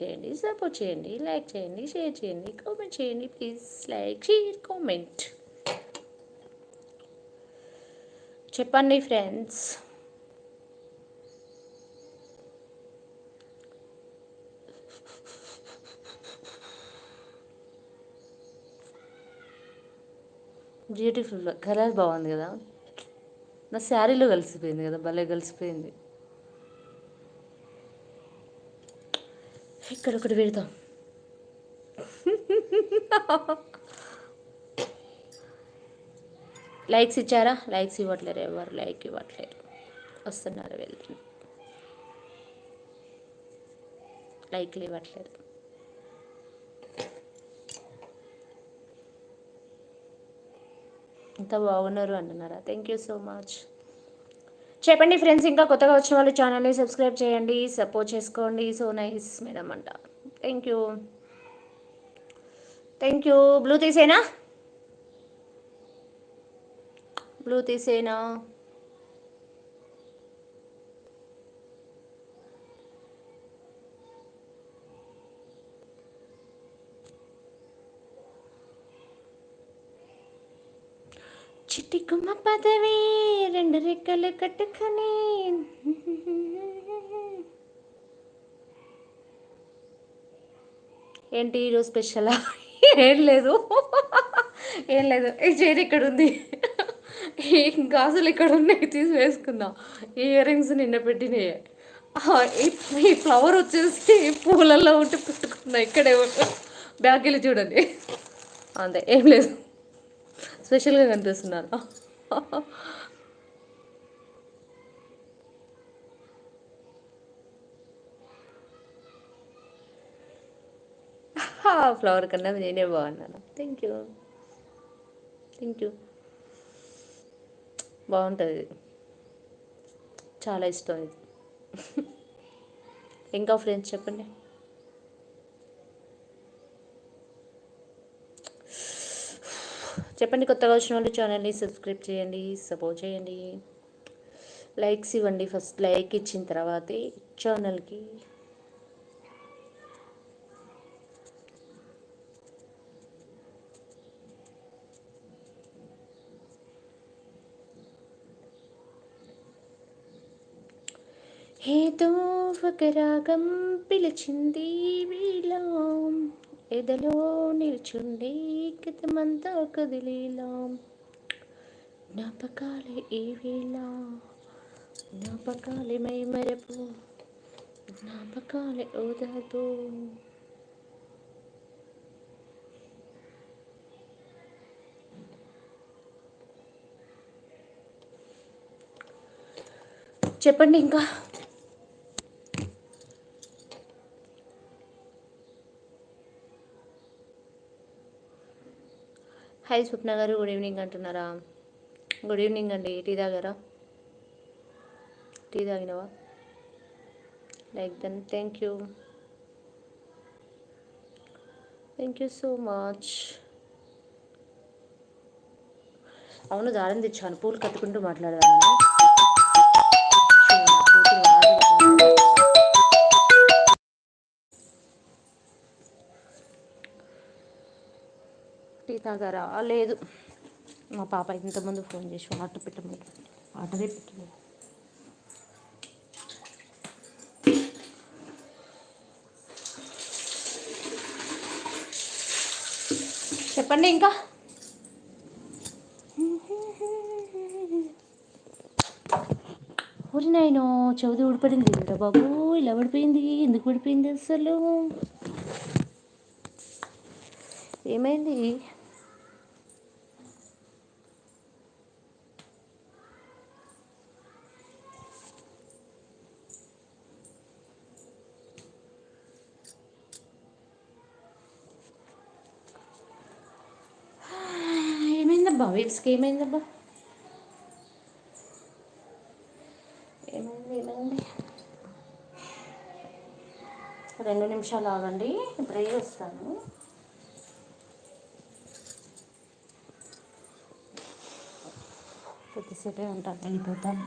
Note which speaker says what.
Speaker 1: చేయండి, సపోర్ట్ చేయండి, లైక్ చేయండి, షేర్ చేయండి, కామెంట్ చేయండి. Please like, share, comment. చెప్పండి ఫ్రెండ్స్. బ్యూటిఫుల్ కలర్ బాగుంది కదా, నా శారీలో కలిసిపోయింది కదా, భలే కలిసిపోయింది. ఇక్కడ ఒకటి పెడతాం. లైక్స్ ఇచ్చారా? లైక్స్ ఇవ్వట్లేరు, ఎవరు లైక్ ఇవ్వట్లేరు. వస్తున్నారు, వెళ్తున్నారు, లైక్లు ఇవ్వట్లేదు. ఇంత బాగున్నారు అంటున్నారా? Thank you so much. చెప్పండి ఫ్రెండ్స్, ఇంకా కొత్తగా వచ్చిన వాళ్ళు ఛానల్ని సబ్స్క్రైబ్ చేయండి, సపోర్ట్ చేసుకోండి. సో నైస్ మేడం అంట. Thank you, thank you. Blue తీసేనా? బ్లూ తీసేనా? చిట్టి కుమ్మ పదవి రెండు రెక్కలు కట్టుకొని ఏంటి ఈరోజు స్పెషలా? ఏం లేదు, ఏం లేదు. ఈ చీర ఇక్కడ ఉంది, ఈ గాజులు ఇక్కడ ఉన్నాయి, తీసి వేసుకుందాం. ఈ ఇయర్ రింగ్స్ నిన్న పెట్టినాయి. ఈ ఫ్లవర్ వచ్చేసి పూలల్లో ఉంటే పెట్టుకుందా. ఇక్కడే బ్యాగ్ వెళ్ళి చూడండి, అంతే, ఏం లేదు. స్పెషల్గా కనిపిస్తున్నారు. ఫ్లవర్ కన్నా నేనే బాగున్నాను. Thank you, thank you. బాగుంటుంది, చాలా ఇష్టం ఇది. ఇంకా ఫ్రెండ్స్ చెప్పండి. చెప్పండి, కొత్తగా వచ్చిన వాళ్ళు ఛానల్ని సబ్స్క్రైబ్ చేయండి, సపోర్ట్ చేయండి, లైక్స్ ఇవ్వండి. ఫస్ట్ లైక్ ఇచ్చిన తర్వాతే ఛానల్కి ఏదో ఒక రాగం పిలిచింది వీలా, ఎదలో నిల్చుండి గతమంతా కదిలేలా, జ్ఞాపకాలే ఈ వేళ, జ్ఞాపకాలే మై మరపు, జ్ఞాపకాలే ఓదార్పు. చెప్పండి ఇంకా. Hi Swapna garu, good evening అంటున్నారా? గుడ్ ఈవినింగ్ అండి. టీ తాగారా? టీ తాగినవా? Like then thank you, thank you so much. అవును, దారం తెచ్చాను, పూలు కట్టుకుంటూ మాట్లాడదామని. టీ తాగారా? లేదు, మా పాప ఇంతకుముందు ఫోన్ చేసి వాటర్ పెట్టమని, వాటరే పెట్టలేదు. చెప్పండి ఇంకా. ఊరి నాయనో, చెవిది ఊడిపడింది కదా బాబు. ఇలా పడిపోయింది, ఎందుకు పడిపోయింది అసలు? ఏమైంది? ఏమైందబ్బా వీల్స్కి? ఏమైందబ్బా? ఏమైంది? 2 నిమిషాలు ఆగండి, ఇప్పుడే వస్తాను. కొద్దిసేపే ఉంటాను, వెళ్ళిపోతాను.